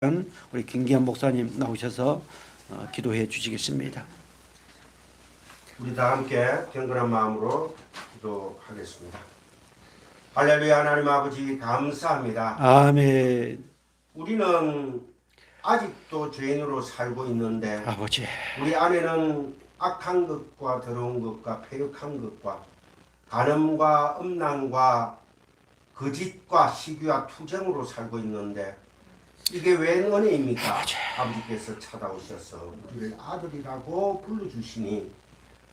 우리 김기현 목사님 나오셔서 기도해 주시겠습니다. 우리 다 함께 경건한 마음으로 기도하겠습니다. 할렐루야. 하나님 아버지 감사합니다. 아멘. 우리는 아직도 죄인으로 살고 있는데 아버지, 우리 안에는 악한 것과 더러운 것과 패역한 것과 간음과 음란과 거짓과 시기와 투정으로 살고 있는데 이게 웬 은혜입니까? 아버지께서 찾아오셔서 우리를 아들이라고 불러주시니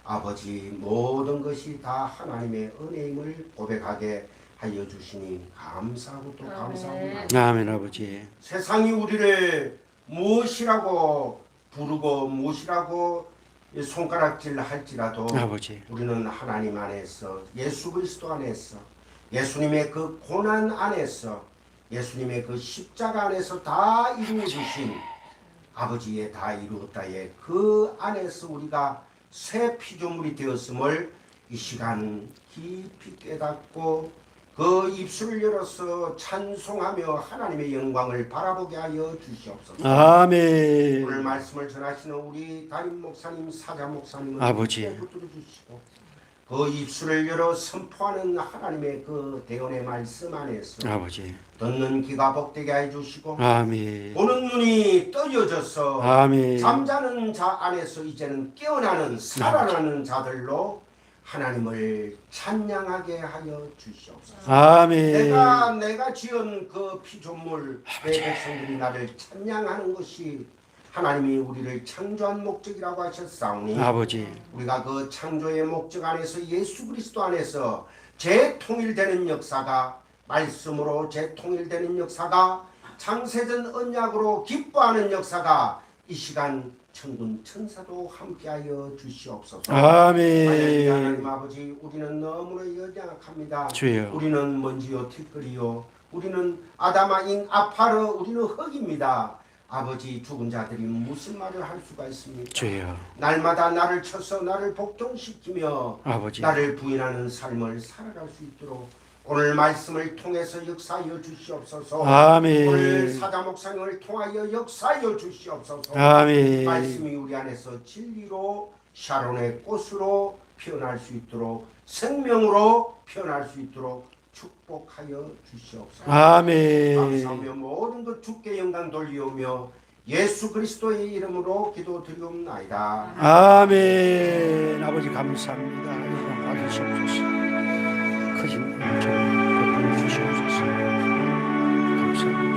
아버지 모든 것이 다 하나님의 은혜임을 고백하게 하여 주시니 감사하고 또 감사하고 아멘. 아버지, 세상이 우리를 무엇이라고 부르고 무엇이라고 손가락질 할지라도 아버지, 우리는 하나님 안에서 예수 그리스도 안에서 예수님의 그 고난 안에서 예수님의 그 십자가 안에서 다 이루어주신 아버지의 다 이루었다의 그 안에서 우리가 새 피조물이 되었음을 이 시간 깊이 깨닫고 그 입술을 열어서 찬송하며 하나님의 영광을 바라보게 하여 주시옵소서. 아멘. 오늘 말씀을 전하시는 우리 담임 목사님, 사자 목사님을 아버지, 붙들어 주시고 그 입술을 열어 선포하는 하나님의 그 대언의 말씀 안에서 아버지, 듣는 귀가 복되게 해 주시고 아멘. 보는 눈이 떠져져서 아멘. 잠자는 자 안에서 이제는 깨어나는 살아나는 자들로 하나님을 찬양하게 하여 주시옵소서. 아멘. 내가 지은 그 피조물 내 백성들이 나를 찬양하는 것이 하나님이 우리를 창조한 목적이라고 하셨사오니 아버지, 우리가 그 창조의 목적 안에서 예수 그리스도 안에서 재통일되는 역사가 말씀으로 재통일되는 역사가 창세전 언약으로 기뻐하는 역사가 이 시간 천군 천사도 함께하여 주시옵소서. 아멘. 하나님 아버지, 우리는 너무나 연약합니다. 주여, 우리는 먼지요 티끌이요, 우리는 아담아인 아파르, 우리는 흙입니다. 아버지, 죽은 자들이 무슨 말을 할 수가 있습니까? 주여, 날마다 나를 쳐서 나를 복종시키며 아버지, 나를 부인하는 삶을 살아갈 수 있도록 오늘 말씀을 통해서 역사하여 주시옵소서. 오늘 아멘. 사자 목사님을 통하여 역사하여 주시옵소서. 아멘. 말씀이 우리 안에서 진리로 샤론의 꽃으로 피어날 수 있도록 생명으로 피어날 수 있도록 축복하여 주시옵소서. 아멘. 감사하며 모든 것 주께 영광 돌리오며 예수 그리스도의 이름으로 기도드리옵나이다. 아멘. 아버지 감사합니다. 영광 받으시옵소서. 크신 은총 베풀어 주시옵소서. 감사합니다.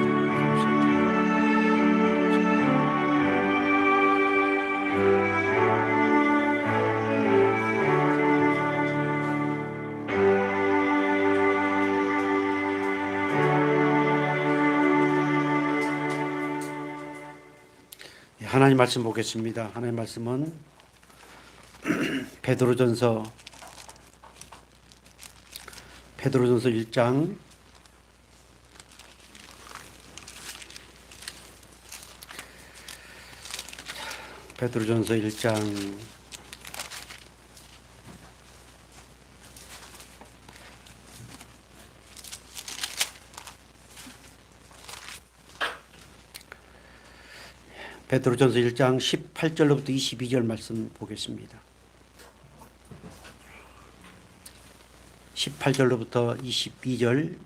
하나님 말씀 보겠습니다. 하나님 말씀은 베드로전서 1장 베드로전서 1장 18절로부터 22절 말씀 보겠습니다. 18절로부터 22절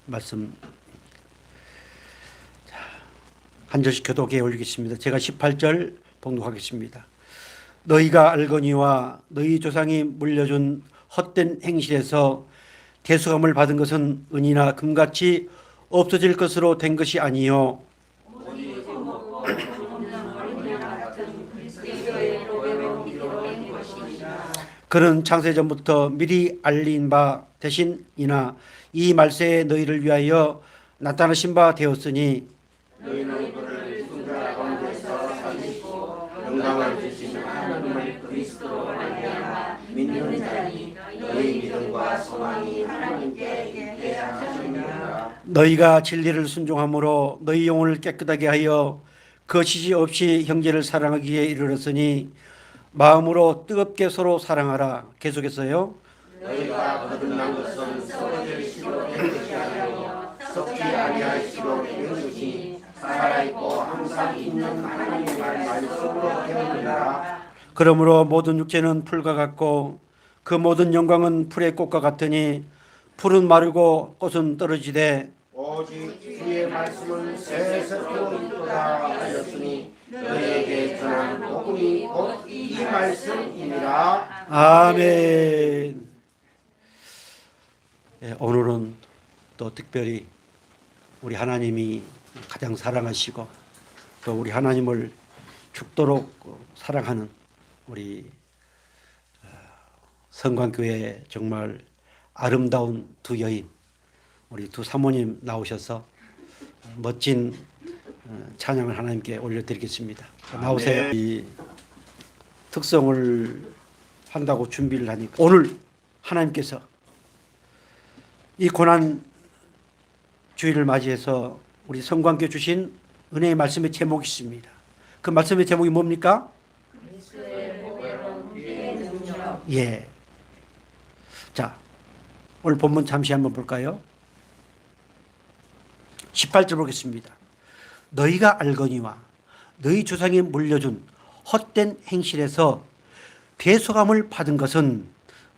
말씀 한 절씩 교독해 올리겠습니다. 제가 18절 봉독하겠습니다. 너희가 알거니와 너희 조상이 물려준 헛된 행실에서 대수감을 받은 것은 은이나 금같이 없어질 것으로 된 것이 아니요 그는 창세전부터 미리 알린 바 대신이나 이 말세에 너희를 위하여 나타나신 바 되었으니 너희는 그를 순자 가운데서 살리시고 영광을 주시는 하나님을 그리스도로 말미암아 믿는 자니 너희 믿음과 소망이 하나님께 있게 하시니라. 너희가 진리를 순종함으로 너희 영혼을 깨끗하게 하여 거시기 없이 형제를 사랑하기에 이르렀으니 마음으로 뜨겁게 서로 사랑하라. 계속해서요. 너희가 거듭난 것은 서로를 시로 된 것이 아니요 썩지 아니할 시로 된 것이니 살아있고 항상 있는 하나님의 말씀으로 되느니라. 그러므로 모든 육체는 풀과 같고 그 모든 영광은 풀의 꽃과 같으니 풀은 마르고 꽃은 떨어지되 오직 주의 말씀은 새새로 있도다 하였으니 너희에게 전한 복음이 곧 이 말씀이니라. 아멘. 예, 오늘은 또 특별히 우리 하나님이 가장 사랑하시고 또 우리 하나님을 죽도록 사랑하는 우리 성광교회 정말 아름다운 두 여인, 우리 두 사모님 나오셔서 멋진 찬양을 하나님께 올려드리겠습니다. 나오세요. 이 특성을 한다고 준비를 하니까 오늘 하나님께서 이 고난 주일을 맞이해서 우리 성광교 주신 은혜의 말씀의 제목이 있습니다. 그 말씀의 제목이 뭡니까? 예. 자, 오늘 본문 잠시 한번 볼까요? 18절 보겠습니다. 너희가 알거니와 너희 조상이 물려준 헛된 행실에서 대속함을 받은 것은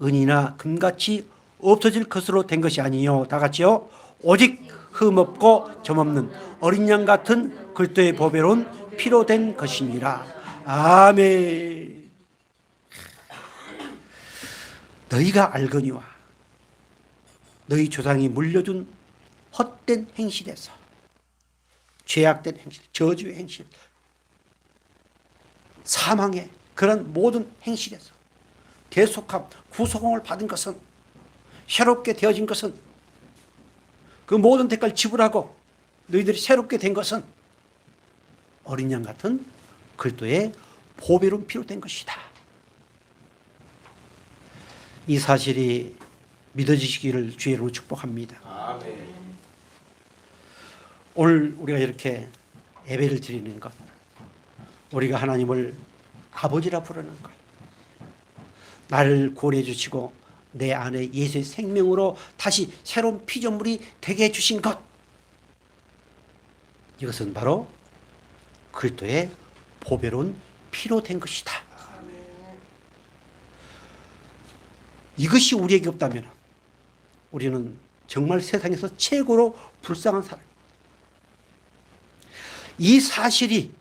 은이나 금같이 없어질 것으로 된 것이 아니요. 다 같이요. 오직 흠없고 점없는 어린 양 같은 그리스도의 보배로운 피로 된 것이니라. 아멘. 너희가 알거니와 너희 조상이 물려준 헛된 행실에서 죄악된 행실, 저주의 행실, 사망의 그런 모든 행실에서 대속함, 구속함을 받은 것은 새롭게 되어진 것은 그 모든 대가를 지불하고 너희들이 새롭게 된 것은 어린 양 같은 그리스도의 보배로운 피로 된 것이다. 이 사실이 믿어지시기를 주의 이름으로 축복합니다. 아멘. 오늘 우리가 이렇게 예배를 드리는 것, 우리가 하나님을 아버지라 부르는 것, 나를 구원해 주시고 내 안에 예수의 생명으로 다시 새로운 피조물이 되게 해주신 것, 이것은 바로 그리스도의 보배로운 피로 된 것이다. 이것이 우리에게 없다면 우리는 정말 세상에서 최고로 불쌍한 사람. 이 사실이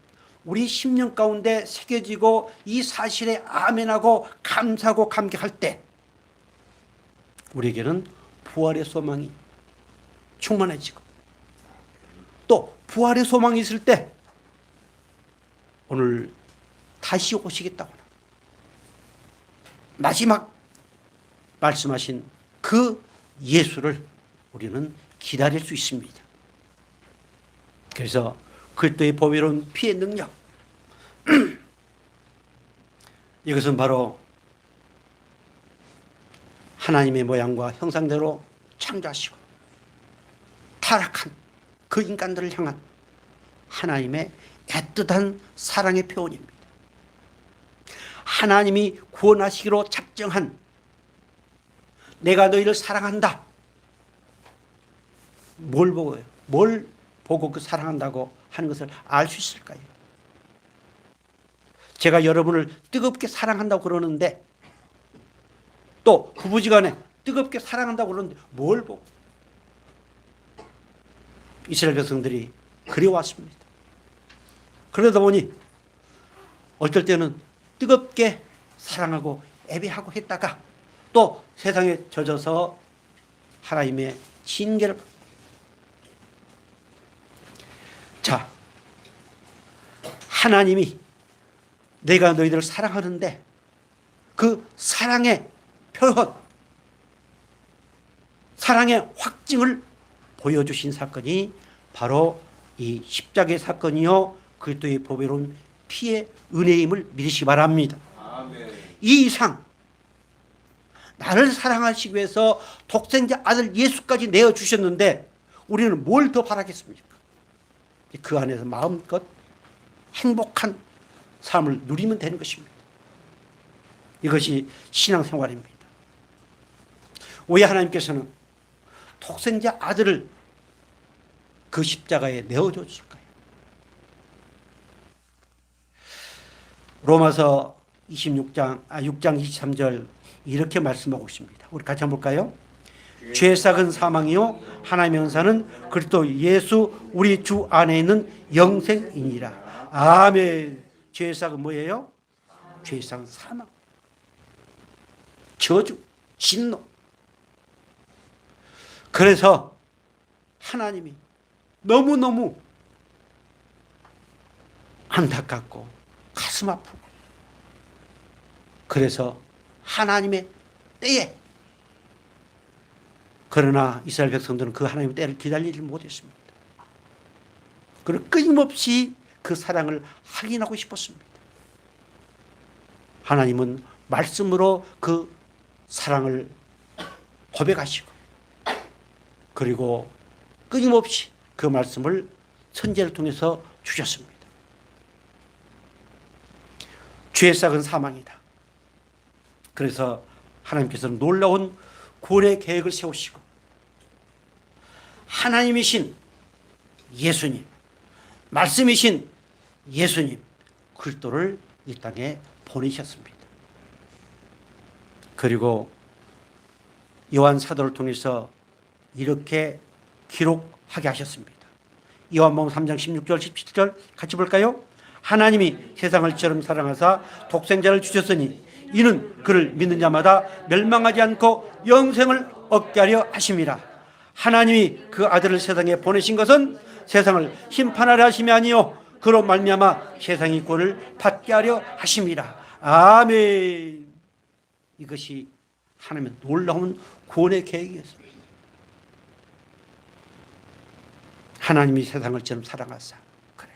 우리 심령 가운데 새겨지고 이 사실에 아멘하고 감사하고 감격할 때 우리에게는 부활의 소망이 충만해지고 또 부활의 소망이 있을 때 오늘 다시 오시겠다고 마지막 말씀하신 그 예수를 우리는 기다릴 수 있습니다. 그래서 그리스도의 보배로운 피의 능력, 이것은 바로 하나님의 모양과 형상대로 창조하시고 타락한 그 인간들을 향한 하나님의 애틋한 사랑의 표현입니다. 하나님이 구원하시기로 작정한 내가 너희를 사랑한다. 뭘 보고요? 뭘 보고 그 사랑한다고 하는 것을 알 수 있을까요? 제가 여러분을 뜨겁게 사랑한다고 그러는데 또 부부지간에 뜨겁게 사랑한다고 그러는데 뭘 보고? 이스라엘 백성들이 그리워왔습니다. 그러다 보니 어떨 때는 뜨겁게 사랑하고 예배하고 했다가 또 세상에 젖어서 하나님의 징계를. 자, 하나님이 내가 너희들을 사랑하는데 그 사랑의 표현, 사랑의 확증을 보여주신 사건이 바로 이 십자가의 사건이요 그리스도의 보배로운 피의 은혜임을 믿으시기 바랍니다. 아멘. 이 이상 나를 사랑하시기 위해서 독생자 아들 예수까지 내어주셨는데 우리는 뭘 더 바라겠습니까? 그 안에서 마음껏 행복한 삶을 누리면 되는 것입니다. 이것이 신앙생활입니다. 왜 하나님께서는 독생자 아들을 그 십자가에 내어줬을까요? 로마서 6장 23절 이렇게 말씀하고 있습니다. 우리 같이 한번 볼까요? 죄의 삭은 사망이요 하나님의 은사는 그리스도 예수 우리 주 안에 있는 영생이니라. 아멘. 죄의 삭은 뭐예요? 죄의 삭은 사망, 저주, 진노. 그래서 하나님이 너무너무 안타깝고 가슴 아프고, 그래서 하나님의 때에, 그러나 이스라엘 백성들은 그 하나님의 때를 기다리지 못했습니다. 그리고 끊임없이 그 사랑을 확인하고 싶었습니다. 하나님은 말씀으로 그 사랑을 고백하시고, 그리고 끊임없이 그 말씀을 선지자를 통해서 주셨습니다. 죄의 삭은 사망이다. 그래서 하나님께서는 놀라운 구원의 계획을 세우시고 하나님이신 예수님, 말씀이신 예수님 그리스도를 이 땅에 보내셨습니다. 그리고 요한 사도를 통해서 이렇게 기록하게 하셨습니다. 요한복음 3장 16절 17절 같이 볼까요? 하나님이 세상을 이처럼 사랑하사 독생자를 주셨으니 이는 그를 믿는 자마다 멸망하지 않고 영생을 얻게 하려 하심이라. 하나님이 그 아들을 세상에 보내신 것은 세상을 심판하려 하심이 아니요 그로 말미암아 세상이 구원을 받게 하려 하심이라. 아멘. 이것이 하나님의 놀라운 구원의 계획이었습니다. 하나님이 세상을 이처럼 사랑하사. 그래.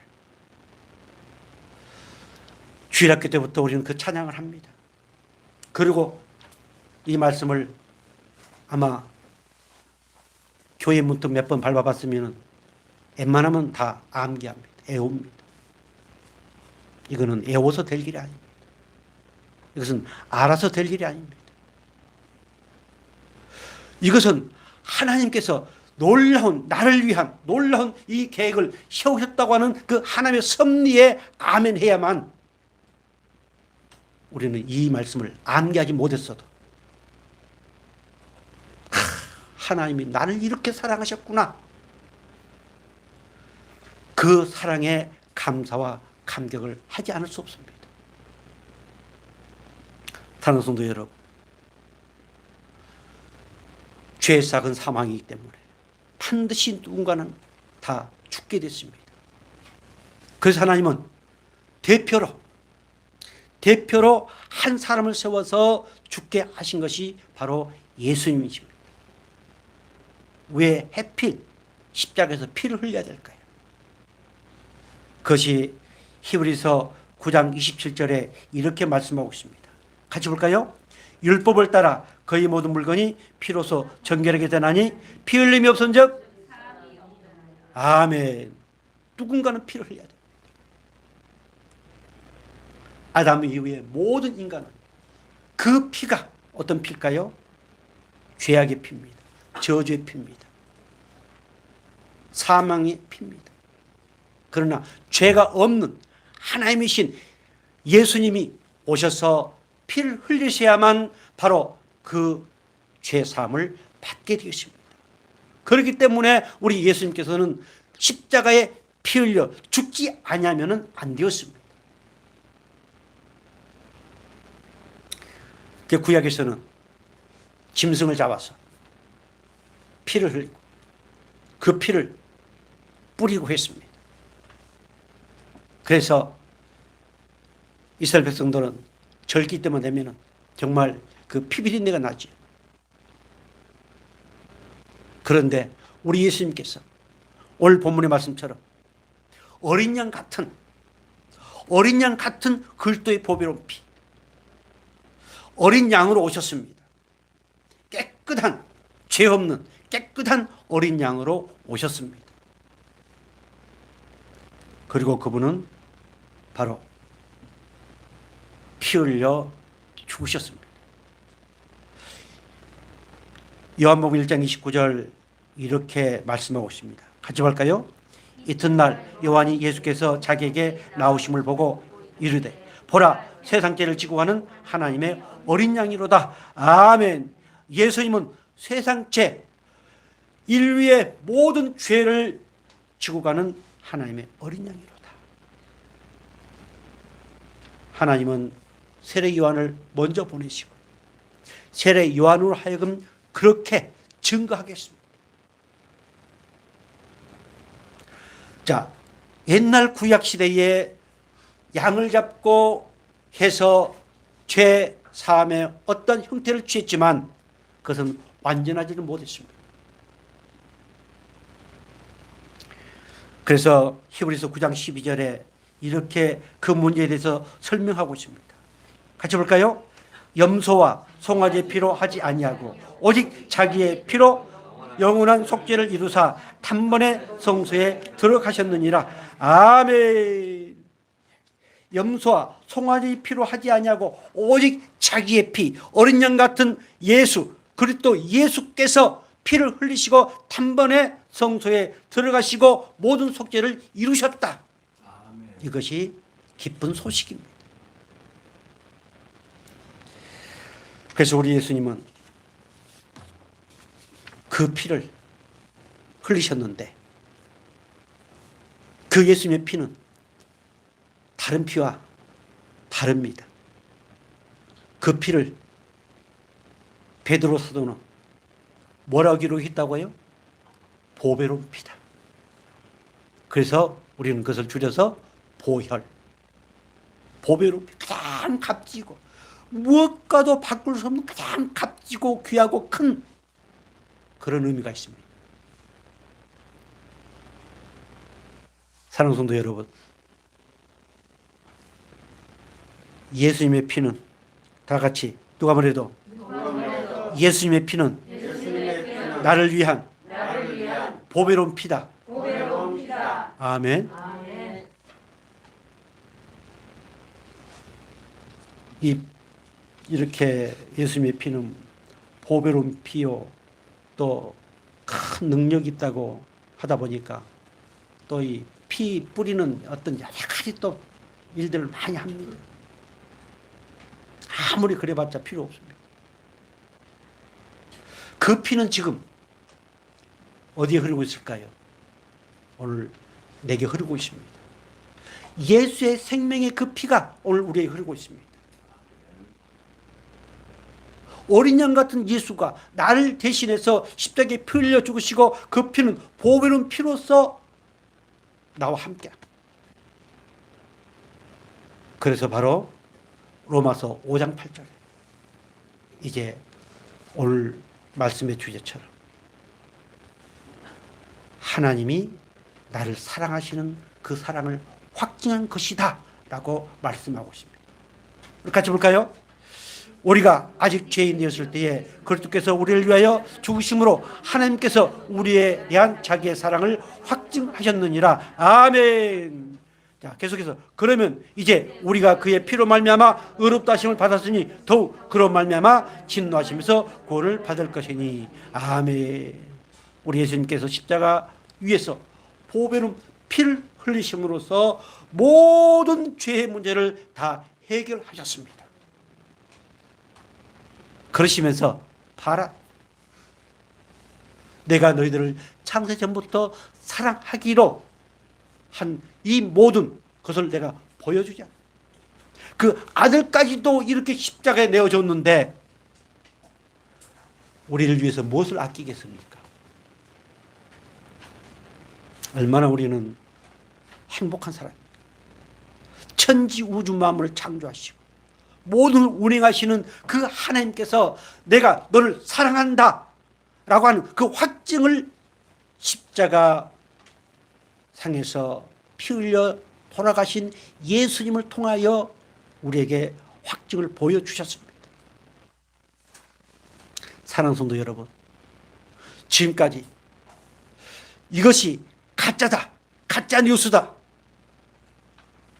주일학교 때부터 우리는 그 찬양을 합니다. 그리고 이 말씀을 아마 교회 문턱 몇 번 밟아봤으면 웬만하면 다 암기합니다. 애웁니다. 이거는 애워서 될 일이 아닙니다. 이것은 알아서 될 일이 아닙니다. 이것은 하나님께서 놀라운, 나를 위한 놀라운 이 계획을 세우셨다고 하는 그 하나님의 섭리에 아멘해야만 우리는 이 말씀을 암기하지 못했어도 하나님이 나를 이렇게 사랑하셨구나, 그 사랑에 감사와 감격을 하지 않을 수 없습니다. 사랑하는 성도 여러분, 죄의 삭은 사망이기 때문에 반드시 누군가는 다 죽게 됐습니다. 그래서 하나님은 대표로 한 사람을 세워서 죽게 하신 것이 바로 예수님이십니다. 왜 하필 십자가에서 피를 흘려야 될까요? 그것이 히브리서 9장 27절에 이렇게 말씀하고 있습니다. 같이 볼까요? 율법을 따라 거의 모든 물건이 피로서 정결하게 되나니 피 흘림이 없은즉 아멘. 누군가는 피를 흘려야 됩니다. 아담 이후에 모든 인간은 그 피가 어떤 피일까요? 죄악의 피입니다. 저주의 피입니다. 사망의 피입니다. 그러나 죄가 없는 하나님이신 예수님이 오셔서 피를 흘리셔야만 바로 그 죄사함을 받게 되었습니다. 그렇기 때문에 우리 예수님께서는 십자가에 피 흘려 죽지 아니하면 안 되었습니다. 그 구약에서는 짐승을 잡아서 피를 흘리고 그 피를 뿌리고 했습니다. 그래서 이스라엘 백성들은 절기 때만 되면 정말 그 피비린내가 나죠. 그런데 우리 예수님께서 오늘 본문의 말씀처럼 어린 양 같은 그리스도의 보배로운 피, 어린 양으로 오셨습니다. 깨끗한, 죄 없는 깨끗한 어린 양으로 오셨습니다. 그리고 그분은 바로 피 흘려 죽으셨습니다. 요한복음 1장 29절 이렇게 말씀하고 있습니다. 같이 볼까요? 이튿날 요한이 예수께서 자기에게 나오심을 보고 이르되 보라 세상 죄를 지고 가는 하나님의 어린 양이로다. 아멘. 예수님은 세상 죄, 인류의 모든 죄를 지고 가는 하나님의 어린 양이로다. 하나님은 세례 요한을 먼저 보내시고 세례 요한으로 하여금 그렇게 증거하겠습니다. 자, 옛날 구약 시대에 양을 잡고 해서 죄 사함의 어떤 형태를 취했지만 그것은 완전하지는 못했습니다. 그래서 히브리서 9장 12절에 이렇게 그 문제에 대해서 설명하고 있습니다. 같이 볼까요? 염소와 송아지의 피로 하지 아니하고 오직 자기의 피로 영원한 속죄를 이루사 단번에 성소에 들어가셨느니라. 아멘. 염소와 송아지의 피로 하지 아니하고 오직 자기의 피, 어린 양 같은 예수, 그리스도 예수께서 피를 흘리시고 단번에 성소에 들어가시고 모든 속죄를 이루셨다. 이것이 기쁜 소식입니다. 그래서 우리 예수님은 그 피를 흘리셨는데 그 예수님의 피는 다른 피와 다릅니다. 그 피를 베드로 사도는 뭐라고 기록했다고요? 보배로운 피다. 그래서 우리는 그것을 줄여서 보혈, 보배로운 피, 가장 값지고 무엇과도 바꿀 수 없는 가장 값지고 귀하고 큰 그런 의미가 있습니다. 사랑하는 성도 여러분, 예수님의 피는 다 같이 누가 말해도 예수님의 피는 나를 위한 보배로운 피다. 아멘. 이렇게 예수님의 피는 보배로운 피요, 또 큰 능력이 있다고 하다 보니까 또 이 피 뿌리는 어떤 여러 가지 또 일들을 많이 합니다. 아무리 그래봤자 필요 없습니다. 그 피는 지금 어디에 흐르고 있을까요? 오늘 내게 흐르고 있습니다. 예수의 생명의 그 피가 오늘 우리에게 흐르고 있습니다. 어린 양 같은 예수가 나를 대신해서 십자가에 피 흘려 죽으시고 그 피는 보배로운 피로서 나와 함께. 그래서 바로 로마서 5장 8절, 이제 오늘 말씀의 주제처럼 하나님이 나를 사랑하시는 그 사랑을 확증한 것이다 라고 말씀하고 있습니다. 같이 볼까요? 우리가 아직 죄인이었을 때에 그리스도께서 우리를 위하여 죽으심으로 하나님께서 우리에 대한 자기의 사랑을 확증하셨느니라. 아멘. 자, 계속해서 그러면 이제 우리가 그의 피로 말미암아 의롭다 하심을 받았으니 더욱 그로 말미암아 진노하시면서 구원을 받을 것이니. 아멘. 우리 예수님께서 십자가 위에서 보배로운 피를 흘리심으로써 모든 죄의 문제를 다 해결하셨습니다. 그러시면서 봐라, 내가 너희들을 창세 전부터 사랑하기로 한 이 모든 것을 내가 보여주자. 그 아들까지도 이렇게 십자가에 내어줬는데 우리를 위해서 무엇을 아끼겠습니까? 얼마나 우리는 행복한 사람입니까? 천지 우주 만물을 창조하시고 모든 운행하시는 그 하나님께서 내가 너를 사랑한다 라고 하는 그 확증을 십자가 상에서 피 흘려 돌아가신 예수님을 통하여 우리에게 확증을 보여주셨습니다. 사랑하는 성도 여러분, 지금까지 이것이 가짜다, 가짜 뉴스다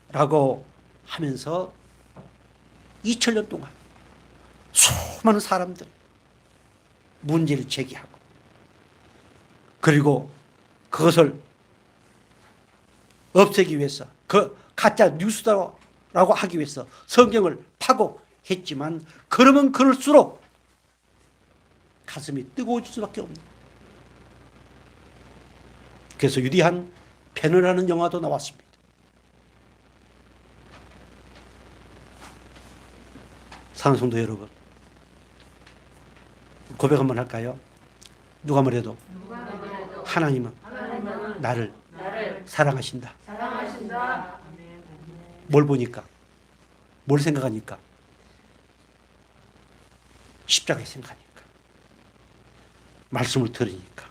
라고 하면서 2000년 동안 수많은 사람들 문제를 제기하고 그리고 그것을 없애기 위해서 그 가짜 뉴스다라고 라고 하기 위해서 성경을 파고했지만 그러면 그럴수록 가슴이 뜨거워질 수밖에 없는. 그래서 위대한 배너라는 영화도 나왔습니다. 사랑하는 성도 여러분, 고백 한번 할까요? 누가 뭐래도 하나님은 나를 사랑하신다. 뭘 보니까? 뭘 생각하니까? 십자가에 생각하니까. 말씀을 들으니까.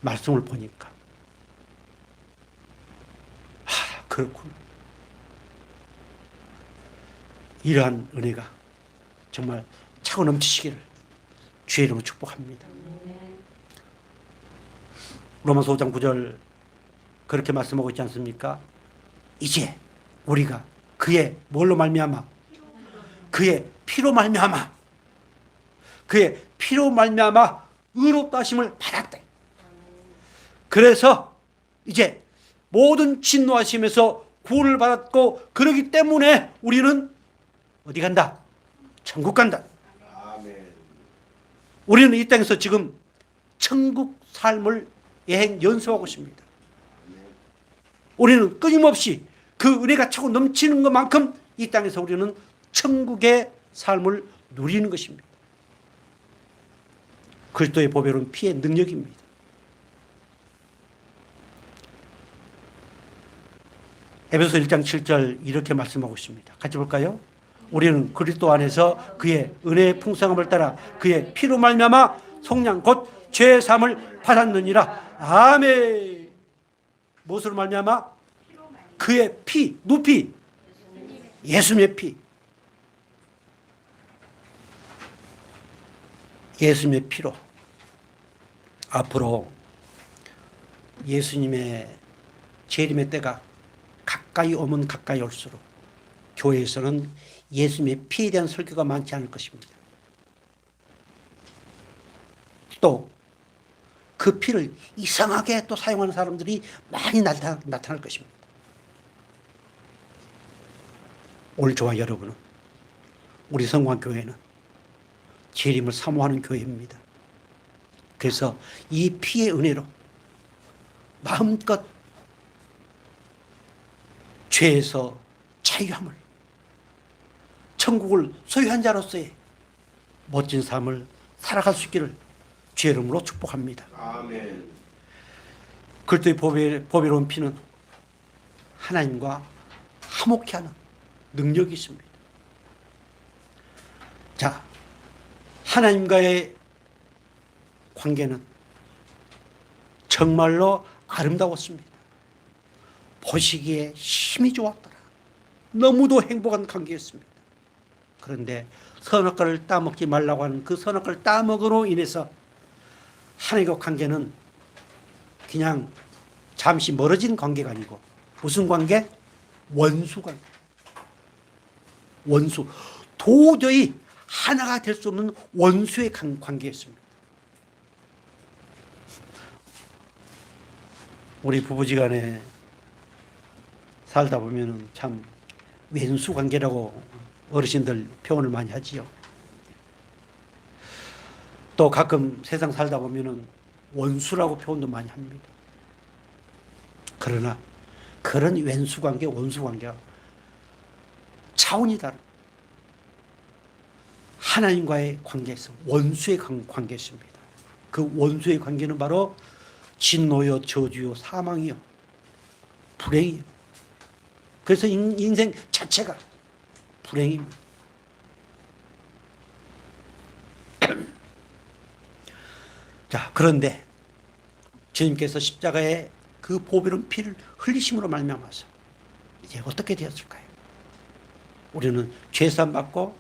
말씀을 보니까. 그렇군. 이러한 은혜가 정말 차고 넘치시기를 주의 이름으로 축복합니다. 로마서 5장 9절 그렇게 말씀하고 있지 않습니까? 이제 우리가 그의 뭘로 말미암아? 그의 피로 말미암아. 그의 피로 말미암아 의롭다 하심을 받았다. 그래서 이제 모든 진노하심에서 구원을 받았고, 그러기 때문에 우리는 어디 간다? 천국 간다. 아멘. 우리는 이 땅에서 지금 천국 삶을 여행 연습하고 있습니다. 우리는 끊임없이 그 은혜가 차고 넘치는 것만큼 이 땅에서 우리는 천국의 삶을 누리는 것입니다. 그리스도의 보배로운 피의 능력입니다. 에베소 1장 7절 이렇게 말씀하고 있습니다. 같이 볼까요? 우리는 그리스도 안에서 그의 은혜의 풍성함을 따라 그의 피로 말미암아 속량 곧 죄 사함을 받았느니라. 아멘. 무엇으로 말미암아? 그의 피, 누피, 예수님의 피. 예수님의 피로 앞으로 예수님의 재림의 때가 가까이 오면 가까이 올수록 교회에서는 예수님의 피에 대한 설교가 많지 않을 것입니다. 또 그 피를 이상하게 또 사용하는 사람들이 많이 나타날 것입니다. 오늘 저와 여러분은, 우리 성광교회는 재림을 사모하는 교회입니다. 그래서 이 피의 은혜로 마음껏 죄에서 자유함을, 천국을 소유한 자로서의 멋진 삶을 살아갈 수 있기를 주의 이름으로 축복합니다. 아멘. 그리스도의 보배로운 피는 하나님과 화목케 하는 능력이 있습니다. 자, 하나님과의 관계는 정말로 아름다웠습니다. 보시기에 힘이 좋았더라. 너무도 행복한 관계였습니다. 그런데 선악과를 따먹지 말라고 하는 그 선악과를 따먹으로 인해서 하나님과 관계는 그냥 잠시 멀어진 관계가 아니고 무슨 관계? 원수 관계. 원수. 도저히 하나가 될 수 없는 원수의 관계였습니다. 우리 부부지간에 살다 보면은 참 왼수 관계라고 어르신들 표현을 많이 하지요. 또 가끔 세상 살다 보면은 원수라고 표현도 많이 합니다. 그러나 그런 왼수 관계, 원수 관계가 차원이 다른 하나님과의 관계에서 원수의 관계였습니다. 그 원수의 관계는 바로 진노요, 저주요, 사망이요, 불행이요. 그래서 인생 자체가 불행입니다. 자, 그런데 주님께서 십자가에 그 보배로운 피를 흘리심으로 말미암아서 이제 어떻게 되었을까요? 우리는 죄사함 받고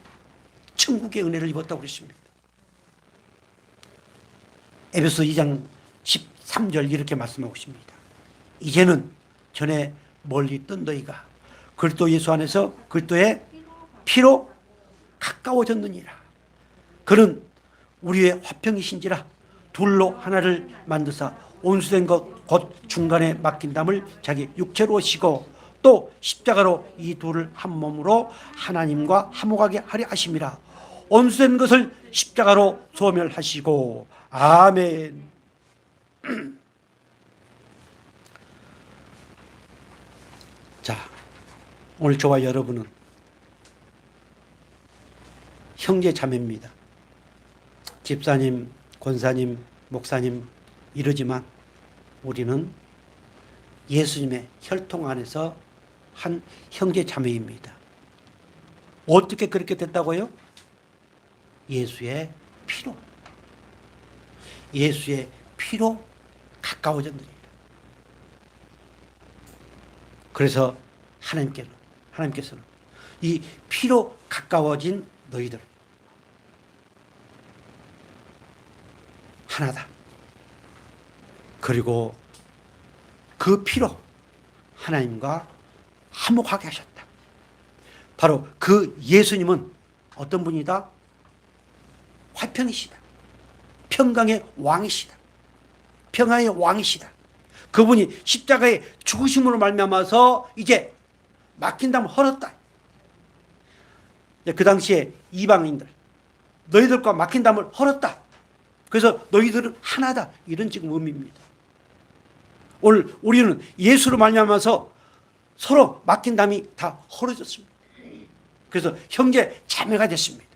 천국의 은혜를 입었다고 그랬습니다. 에베소 2장 13절 이렇게 말씀하고 있습니다. 이제는 전에 멀리 있던 너희가 그리스도 예수 안에서 그리스도의 피로 가까워졌느니라. 그는 우리의 화평이신지라 둘로 하나를 만드사 온수된 것 곧 중간에 맡긴 담을 자기 육체로 오시고 또 십자가로 이 둘을 한 몸으로 하나님과 화목하게 하려 하심이라. 원수된 것을 십자가로 소멸하시고. 아멘. 자, 오늘 저와 여러분은 형제 자매입니다. 집사님, 권사님, 목사님 이러지만 우리는 예수님의 혈통 안에서 한 형제 자매입니다. 어떻게 그렇게 됐다고요? 예수의 피로. 예수의 피로 가까워졌느니라. 그래서 하나님께서는 이 피로 가까워진 너희들 하나다. 그리고 그 피로 하나님과 화목하게 하셨다. 바로 그 예수님은 어떤 분이다? 화평이시다. 평강의 왕이시다. 평화의 왕이시다. 그분이 십자가의 죽으심으로 말미암아서 이제 막힌 담을 헐었다. 그 당시에 이방인들, 너희들과 막힌 담을 헐었다. 그래서 너희들은 하나다. 이런 지금 의미입니다. 오늘 우리는 예수로 말미암아서 서로 막힌 담이 다 헐어졌습니다. 그래서 형제 자매가 됐습니다.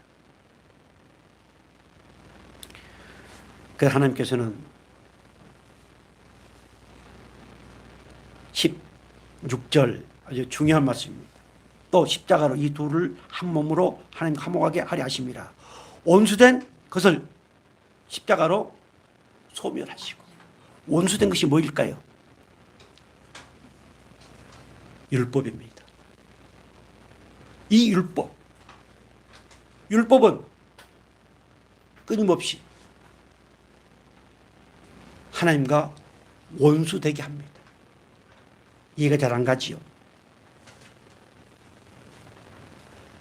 그래서 하나님께서는 16절 아주 중요한 말씀입니다. 또 십자가로 이 둘을 한 몸으로 하나님 화목하게 하려 하심이라. 원수된 것을 십자가로 소멸하시고. 원수된 것이 뭐일까요? 율법입니다. 이 율법은 끊임없이 하나님과 원수되게 합니다. 이해가 잘 안 가지요.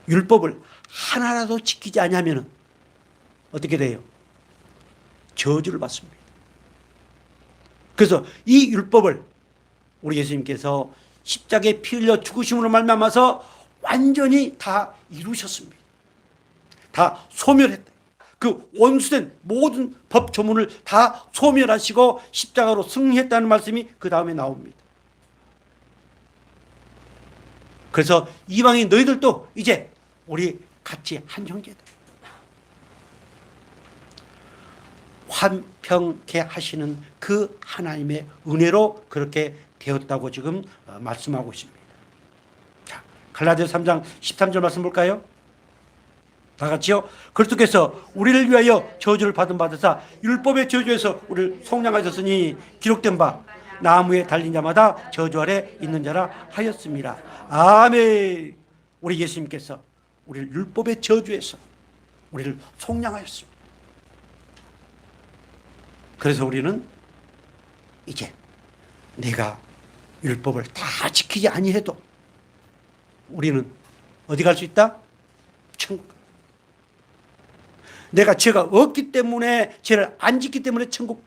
율법을 하나라도 지키지 않으면 어떻게 돼요? 저주를 받습니다. 그래서 이 율법을 우리 예수님께서 십자가에 피 흘려 죽으심으로 말미암아서 완전히 다 이루셨습니다. 다 소멸했다. 그 원수된 모든 법 조문을 다 소멸하시고 십자가로 승리했다는 말씀이 그 다음에 나옵니다. 그래서 이방인 너희들도 이제 우리 같이 한 형제다. 화평케 하시는 그 하나님의 은혜로 그렇게 되었다고 지금 말씀하고 있습니다. 자, 갈라디아서 3장 13절 말씀 볼까요? 다 같이요. 그리스도께서 우리를 위하여 저주를 받은 받으사 율법의 저주에서 우리를 속량하셨으니 기록된 바 나무에 달린 자마다 저주 아래 있는 자라 하였습니다. 아멘. 우리 예수님께서 우리를 율법의 저주에서 우리를 속량하였습니다. 그래서 우리는 이제 내가 율법을 다 지키지 아니해도 우리는 어디 갈 수 있다? 천국. 내가 죄가 없기 때문에, 죄를 안 짓기 때문에 천국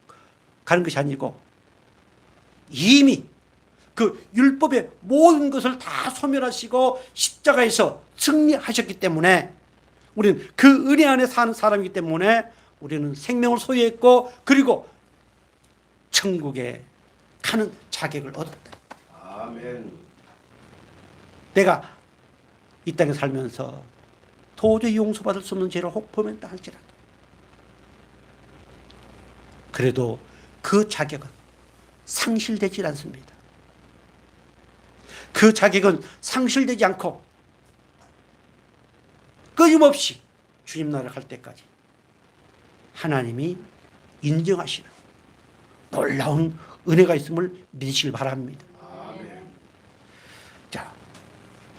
가는 것이 아니고 이미 그 율법의 모든 것을 다 소멸하시고 십자가에서 승리하셨기 때문에 우리는 그 은혜 안에 사는 사람이기 때문에 우리는 생명을 소유했고 그리고 천국에 가는 자격을 얻었다. 아멘. 내가 이 땅에 살면서 도저히 용서받을 수 없는 죄를 혹 범했다 할지라도 그래도 그 자격은 상실되지 않습니다. 그 자격은 상실되지 않고 끊임없이 주님 나라를 갈 때까지 하나님이 인정하시는 놀라운 은혜가 있음을 믿으시길 바랍니다. 아멘. 자,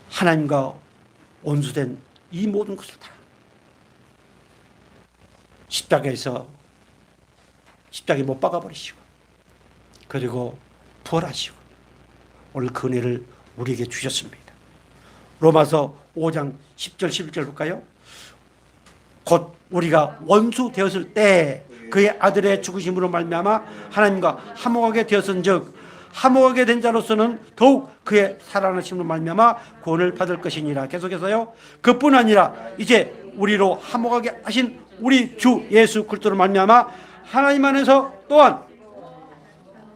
하나님과 원수된 이 모든 것을 다 십자가에 못 박아버리시고 그리고 부활하시고 오늘 그 은혜를 우리에게 주셨습니다. 로마서 5장 10절 11절 볼까요? 곧 우리가 원수 되었을 때 그의 아들의 죽으심으로 말미암아 하나님과 화목하게 되었은즉 화목하게 된 자로서는 더욱 그의 살아나심으로 말미암아 구원을 받을 것이니라. 계속해서요. 그뿐 아니라 이제 우리로 화목하게 하신 우리 주 예수 그리스도로 말미암아 하나님 안에서 또한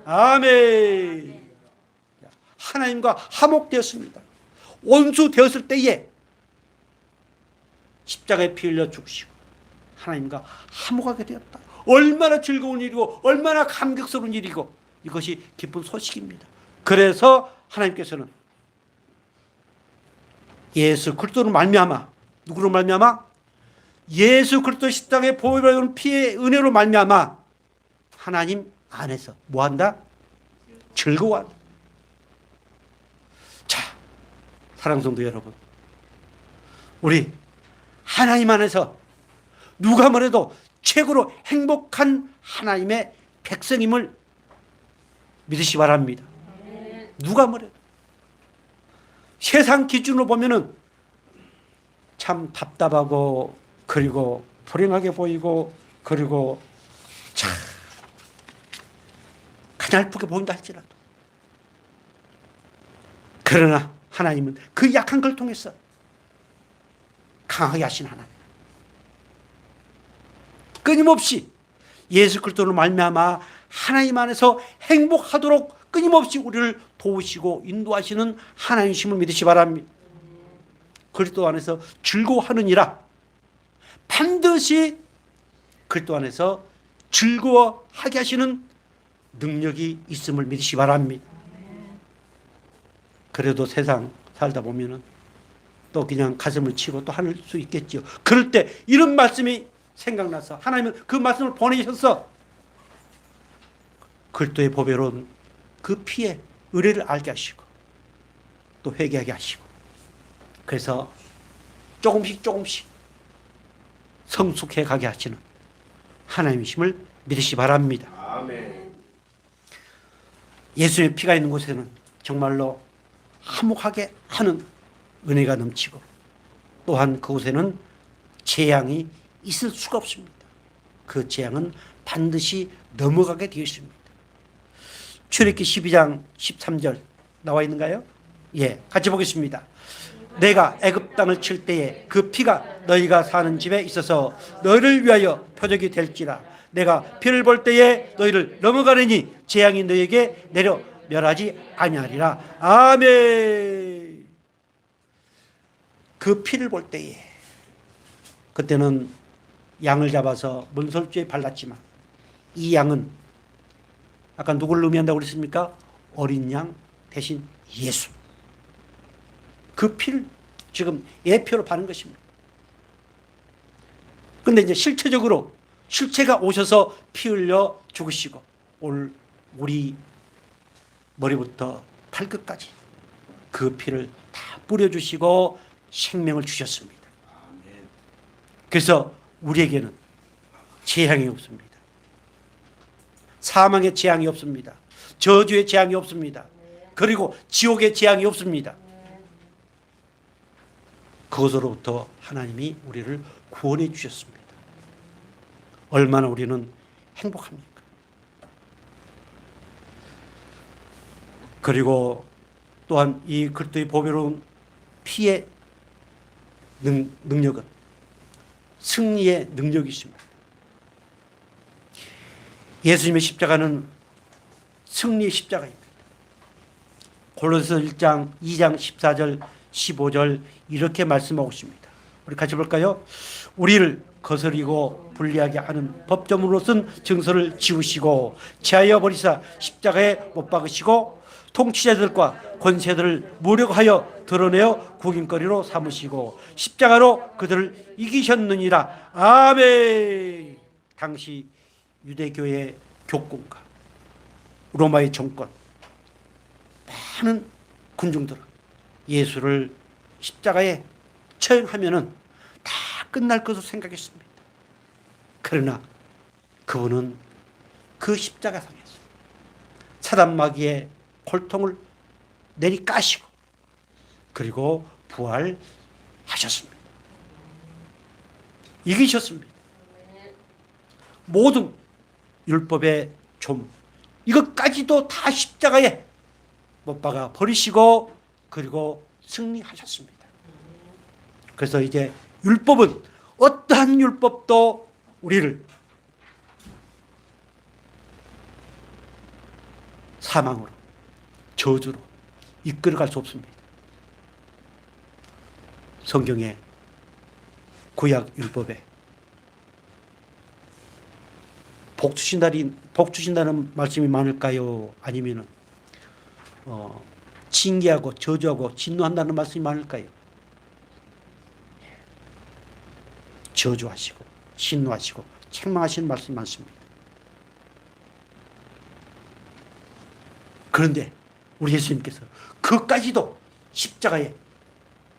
아멘. 하나님과 화목되었습니다. 원수 되었을 때에 십자가에 피 흘려 죽으시고 하나님과 화목하게 되었다. 얼마나 즐거운 일이고 얼마나 감격스러운 일이고 이것이 기쁜 소식입니다. 그래서 하나님께서는 예수 그리스도로 말미암아 누구로 말미암아? 예수 그리스도 십자가에 보혈을 피의 은혜로 말미암아 하나님 안에서 뭐한다? 즐거워한다. 자, 사랑하는 성도 여러분, 우리 하나님 안에서 누가 뭐래도 최고로 행복한 하나님의 백성임을 믿으시 바랍니다. 누가 뭐래도 세상 기준으로 보면은 참 답답하고 그리고 불행하게 보이고 그리고 참 가냘프게 보인다 할지라도 그러나 하나님은 그 약한 걸 통해서 강하게 하신 하나님, 끊임없이 예수 그리스도로 말미암아 하나님 안에서 행복하도록 끊임없이 우리를 도우시고 인도하시는 하나님이심을 믿으시 바랍니다. 그리스도 안에서 즐거워하느니라. 반드시 그리스도 안에서 즐거워하게 하시는 능력이 있음을 믿으시 바랍니다. 그래도 세상 살다 보면은 또 그냥 가슴을 치고 또 할 수 있겠죠. 그럴 때 이런 말씀이 생각나서 하나님은 그 말씀을 보내셔서 그리스도의 보배로운 그 피의 의뢰를 알게 하시고 또 회개하게 하시고 그래서 조금씩 성숙해 가게 하시는 하나님이심을 믿으시 바랍니다. 아멘. 예수의 피가 있는 곳에는 정말로 화목하게 하는 은혜가 넘치고 또한 그곳에는 재앙이 있을 수가 없습니다. 그 재앙은 반드시 넘어가게 되어 있습니다. 출애굽기 12장 13절 나와 있는가요? 예, 같이 보겠습니다. 내가 애굽 땅을 칠 때에 그 피가 너희가 사는 집에 있어서 너희를 위하여 표적이 될지라. 내가 피를 볼 때에 너희를 넘어가려니 재앙이 너희에게 내려 멸하지 아니하리라. 아멘. 그 피를 볼 때에 그때는 양을 잡아서 문설주에 발랐지만 이 양은 아까 누구를 의미한다고 그랬습니까? 어린 양 대신 예수. 그 피를 지금 예표로 바른 것입니다. 그런데 이제 실체가 오셔서 피 흘려 죽으시고 우리 머리부터 발끝까지 그 피를 다 뿌려주시고 생명을 주셨습니다. 그래서 우리에게는 재앙이 없습니다. 사망의 재앙이 없습니다. 저주의 재앙이 없습니다. 그리고 지옥의 재앙이 없습니다. 그것으로부터 하나님이 우리를 구원해 주셨습니다. 얼마나 우리는 행복합니까? 그리고 또한 이 그리스도의 보배로운 피의 능력은 승리의 능력이 있습니다. 예수님의 십자가는 승리의 십자가입니다. 골로새서 1장 2장 14절 15절 이렇게 말씀하고 있습니다. 우리 같이 볼까요? 우리를 거스리고 불리하게 하는 법조문으로선 증서를 지우시고 제하여 버리사 십자가에 못 박으시고 통치자들과 권세들을 무력하여 드러내어 구김거리로 삼으시고 십자가로 그들을 이기셨느니라. 아멘. 당시 유대교의 교권과 로마의 정권 많은 군중들은 예수를 십자가에 처형하면은 다 끝날 것으로 생각했습니다. 그러나 그분은 그 십자가상에서 사단마귀의 골통을 내리까시고 그리고 부활하셨습니다. 이기셨습니다. 모든 율법의 좀 이것까지도 다 십자가에 못 박아 버리시고 그리고 승리하셨습니다. 그래서 이제 율법은 어떠한 율법도 우리를 사망으로 저주로 이끌어갈 수 없습니다. 성경의 구약 율법에 복 주신다는 말씀이 많을까요? 아니면은 징계하고 저주하고 진노한다는 말씀이 많을까요? 저주하시고 진노하시고 책망하시는 말씀이 많습니다. 그런데 우리 예수님께서 그까지도 십자가에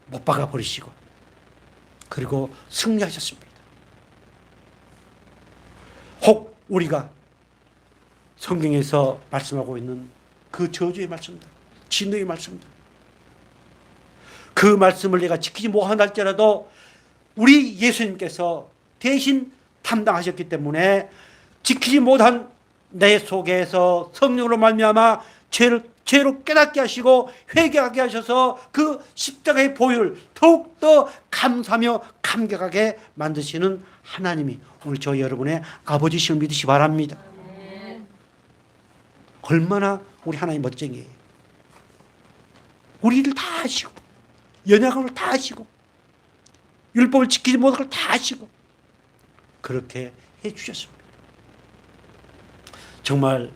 못 박아 버리시고 그리고 승리하셨습니다. 혹 우리가 성경에서 말씀하고 있는 그 저주의 말씀들, 진노의 말씀들, 그 말씀을 내가 지키지 못한다 할지라도 우리 예수님께서 대신 담당하셨기 때문에 지키지 못한 내 속에서 성령으로 말미암아 죄로 깨닫게 하시고 회개하게 하셔서 그 십자가의 보혈을 더욱더 감사하며 감격하게 만드시는 하나님이 오늘 저 여러분의 아버지심을 믿으시 바랍니다. 얼마나 우리 하나님 멋쟁이에요. 우리 일을 다 하시고 연약함을 다 하시고 율법을 지키지 못한 걸 다 하시고 그렇게 해주셨습니다. 정말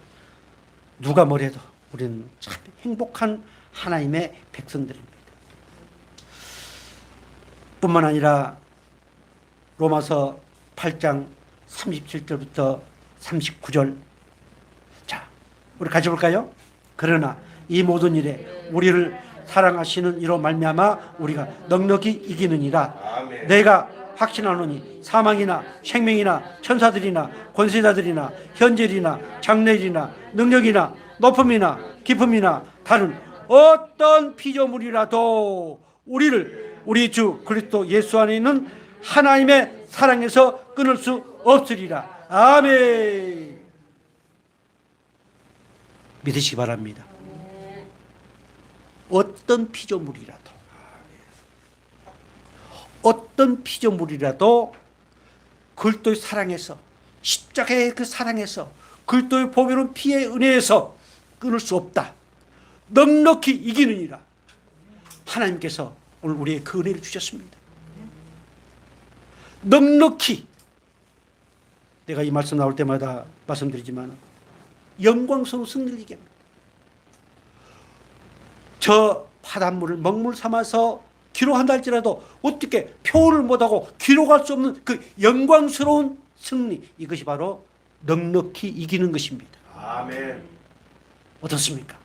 누가 뭐래도 우리는 참 행복한 하나님의 백성들입니다. 뿐만 아니라 로마서 8장 37절부터 39절, 자, 우리 같이 볼까요? 그러나 이 모든 일에 우리를 사랑하시는 이로 말미암아 우리가 넉넉히 이기느니라. 내가 확신하노니 사망이나 생명이나 천사들이나 권세자들이나 현재일이나 장래일이나 능력이나 높음이나 깊음이나 다른 어떤 피조물이라도 우리를 우리 주 그리스도 예수 안에 있는 하나님의 사랑에서 끊을 수 없으리라. 아멘. 믿으시기 바랍니다. 어떤 피조물이라도 그리스도의 사랑에서, 십자가의 그 사랑에서, 그리스도의 보배로운 피의 은혜에서 끊을 수 없다. 넉넉히 이기느니라. 하나님께서 오늘 우리의 그 은혜를 주셨습니다. 넉넉히, 내가 이 말씀 나올 때마다 말씀드리지만 영광스러운 승리를 얘기합니다. 저 바닷물을 먹물 삼아서 기록한다 할지라도 어떻게 표현을 못하고 기록할 수 없는 그 영광스러운 승리, 이것이 바로 넉넉히 이기는 것입니다. 아멘. 어떻습니까?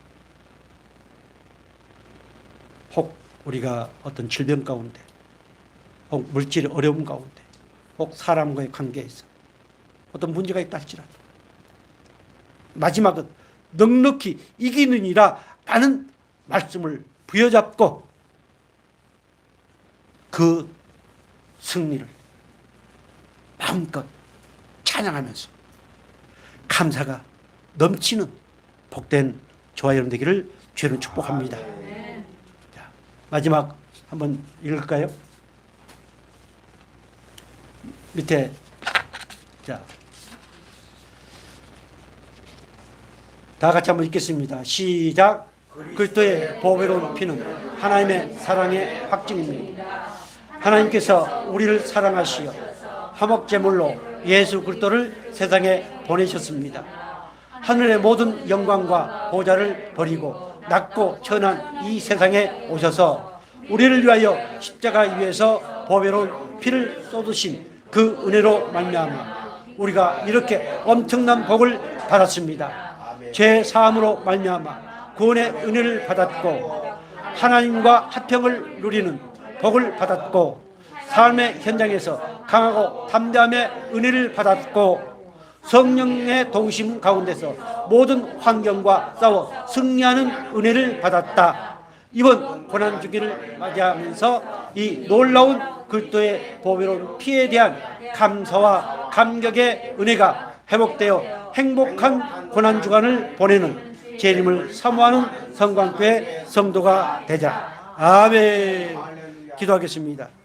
혹 우리가 어떤 질병 가운데, 혹 물질의 어려움 가운데, 혹 사람과의 관계에서 어떤 문제가 있다 할지라도 마지막은 넉넉히 이기느니라 라는 말씀을 부여잡고 그 승리를 마음껏 찬양하면서 감사가 넘치는 복된 저와 여러분 되기를 주로 축복합니다. 자, 마지막 한번 읽을까요? 밑에, 자, 다 같이 한번 읽겠습니다. 시작. 그리스도의 보배로운 피는 하나님의 사랑의 확증입니다. 하나님께서 우리를 사랑하시어 화목제물로 예수 그리스도를 세상에 보내셨습니다. 하늘의 모든 영광과 보좌를 버리고 낮고 천한 이 세상에 오셔서 우리를 위하여 십자가 위에서 보배로운 피를 쏟으신 그 은혜로 말미암아 우리가 이렇게 엄청난 복을 받았습니다. 죄 사함으로 말미암아 구원의 은혜를 받았고 하나님과 화평을 누리는 복을 받았고 삶의 현장에서 강하고 담대함의 은혜를 받았고 성령의 동심 가운데서 모든 환경과 싸워 승리하는 은혜를 받았다. 이번 고난주기를 맞이하면서 이 놀라운 그리스도의 보배로운 피에 대한 감사와 감격의 은혜가 회복되어 행복한 고난주간을 보내는 재림을 사모하는 성광교회 성도가 되자. 아멘. 기도하겠습니다.